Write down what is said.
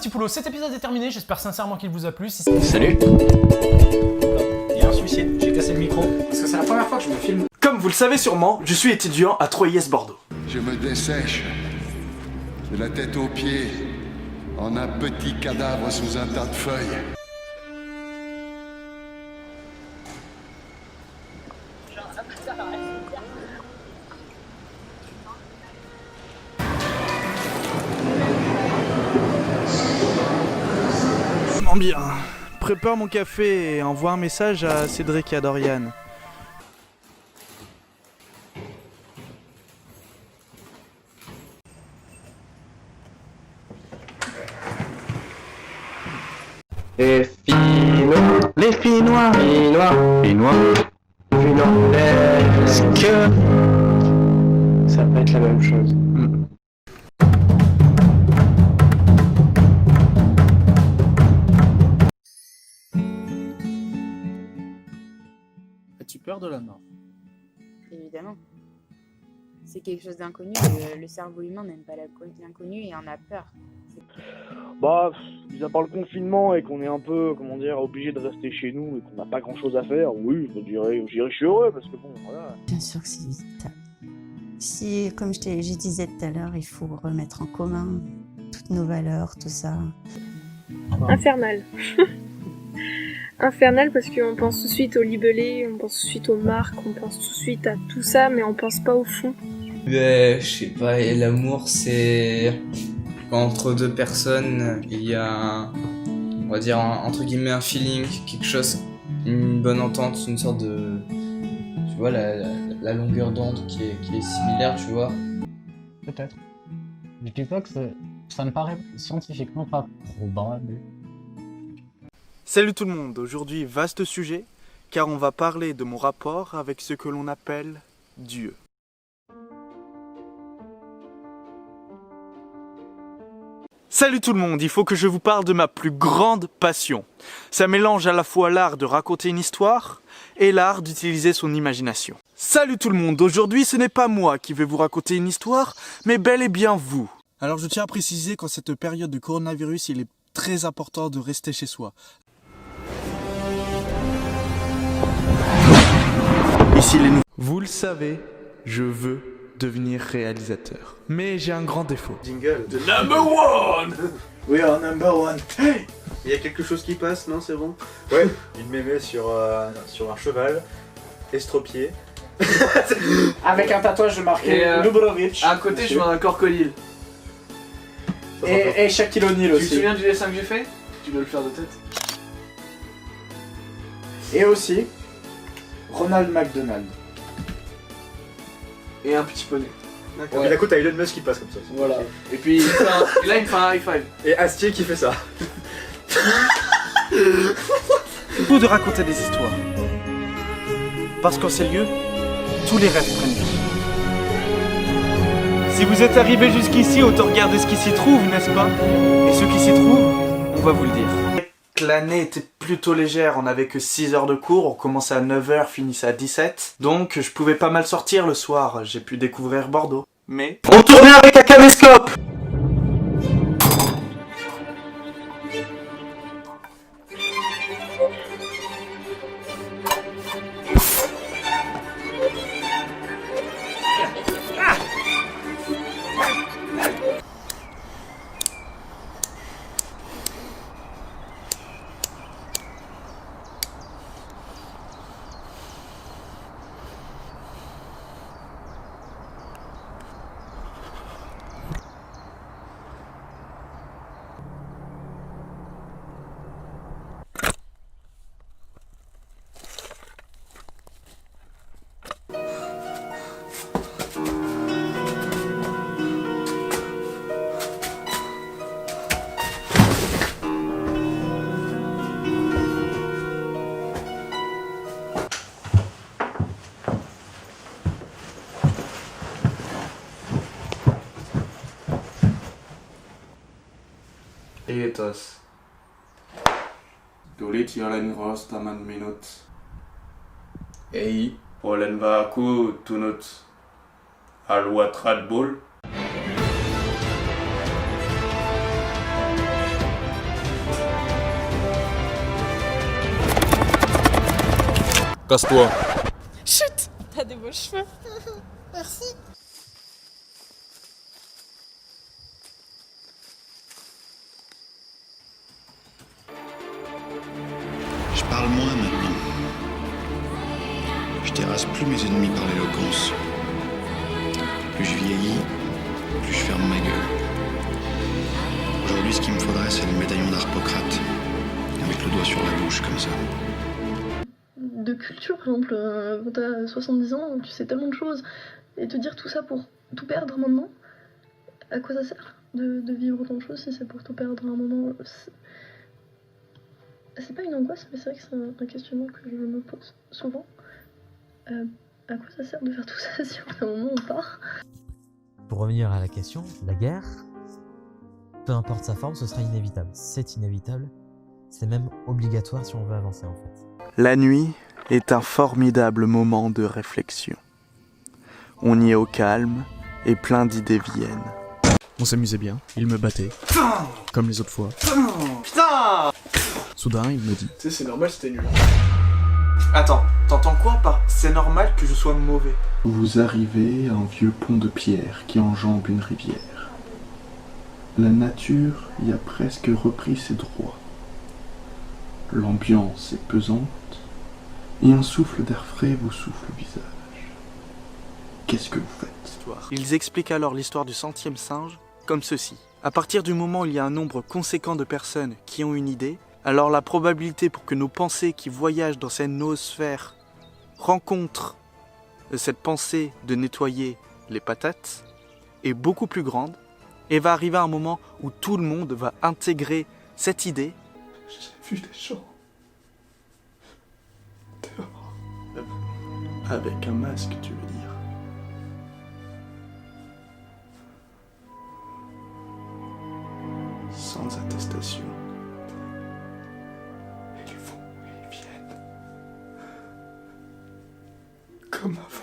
petits poulots, cet épisode est terminé, j'espère sincèrement qu'il vous a plu. Salut. Il y a un suicide, j'ai cassé le micro. Parce que c'est la première fois que je me filme. Comme vous le savez sûrement, je suis étudiant à 3IS Bordeaux. Je me dessèche, de la tête aux pieds, en un petit cadavre sous un tas de feuilles. Bien. Prépare mon café et envoie un message à Cédric et à Dorian. Les Finnois. Les Finnois. Finnois. Finnois. Finnois. Est-ce que ça peut être la même chose? As-tu peur de la mort? Évidemment. C'est quelque chose d'inconnu. Le cerveau humain n'aime pas l'inconnu et en a peur. Bah, mis à part le confinement et qu'on est un peu, comment dire, obligé de rester chez nous et qu'on n'a pas grand chose à faire, oui, je dirais, je suis heureux parce que bon, voilà. Bien sûr que c'est inévitable. Si, comme je disais tout à l'heure, il faut remettre en commun toutes nos valeurs, tout ça. Infernal. Infernal parce qu'on pense tout de suite au libellé, on pense tout de suite aux marques, on pense tout de suite à tout ça, mais on pense pas au fond. Je sais pas, l'amour c'est quand entre deux personnes il y a, on va dire entre guillemets un feeling, quelque chose, une bonne entente, une sorte de, tu vois, la longueur d'onde qui est similaire, tu vois. Peut-être. Je dis pas que ça me paraît scientifiquement pas probable. Salut tout le monde, aujourd'hui vaste sujet, car on va parler de mon rapport avec ce que l'on appelle Dieu. Salut tout le monde, il faut que je vous parle de ma plus grande passion. Ça mélange à la fois l'art de raconter une histoire et l'art d'utiliser son imagination. Salut tout le monde, aujourd'hui ce n'est pas moi qui vais vous raconter une histoire, mais bel et bien vous. Alors je tiens à préciser qu'en cette période de coronavirus, il est très important de rester chez soi. Ici les nouveaux. Vous le savez, je veux devenir réalisateur. Mais j'ai un grand défaut. Jingle. The number one! We are number one. Hey! Il y a quelque chose qui passe, non? C'est bon? Ouais, une mémé sur un cheval, estropié. Avec un tatouage de marqué Lubrovic. À côté, je vois un crocodile. Et Shaquille O'Neal aussi. Tu te souviens du dessin que j'ai fait? Tu dois le faire de tête. Et aussi, Ronald McDonald. Et un petit poney. D'accord. Et d'un coup, t'as Elon Musk qui passe comme ça. Voilà. Et puis là, il me fait un high five. Et Astier qui fait ça. Ou de raconter des histoires. Parce qu'en ces lieux, tous les rêves prennent vie. Si vous êtes arrivé jusqu'ici, autant regarder ce qui s'y trouve, n'est-ce pas? Et ce qui s'y trouve, on va vous le dire. L'année était plutôt légère, on n'avait que 6 heures de cours, on commençait à 9h, finissait à 17. Donc je pouvais pas mal sortir le soir, j'ai pu découvrir Bordeaux. Mais... on tournait avec un caméscope! Etos. Tulit jolen rostaman minut. Ei, olen vaku tunut. Haluat Red Bull? Casse-toi. Chut, t'as des beaux cheveux. Merci. Je parle moins maintenant. Je terrasse plus mes ennemis par l'éloquence. Plus je vieillis, plus je ferme ma gueule. Aujourd'hui, ce qu'il me faudrait, c'est le médaillon d'Harpocrate. Avec le doigt sur la bouche, comme ça. De culture, par exemple, quand t'as 70 ans, tu sais tellement de choses. Et te dire tout ça pour tout perdre maintenant, à quoi ça sert de vivre autant de choses si c'est pour tout perdre à un moment? C'est pas une angoisse, mais c'est vrai que c'est un questionnement que je me pose souvent. À quoi ça sert de faire tout ça si à un moment on part? Pour revenir à la question, la guerre, peu importe sa forme, ce sera inévitable. C'est inévitable, c'est même obligatoire si on veut avancer en fait. La nuit est un formidable moment de réflexion. On y est au calme et plein d'idées viennent. On s'amusait bien, il me battait. Comme les autres fois. Putain! Soudain, il me dit... Tu sais, c'est normal, c'était nul. Attends, t'entends quoi par « c'est normal que je sois mauvais » ? Vous arrivez à un vieux pont de pierre qui enjambe une rivière. La nature y a presque repris ses droits. L'ambiance est pesante et un souffle d'air frais vous souffle au visage. Qu'est-ce que vous faites ? Ils expliquent alors l'histoire du 100e singe comme ceci. À partir du moment où il y a un nombre conséquent de personnes qui ont une idée, alors la probabilité pour que nos pensées qui voyagent dans cette noosphère rencontrent cette pensée de nettoyer les patates est beaucoup plus grande et va arriver un moment où tout le monde va intégrer cette idée. J'ai vu des gens dehors. Avec un masque, tu veux dire. Sans attestation. Ils vont et ils viennent. Comme avant.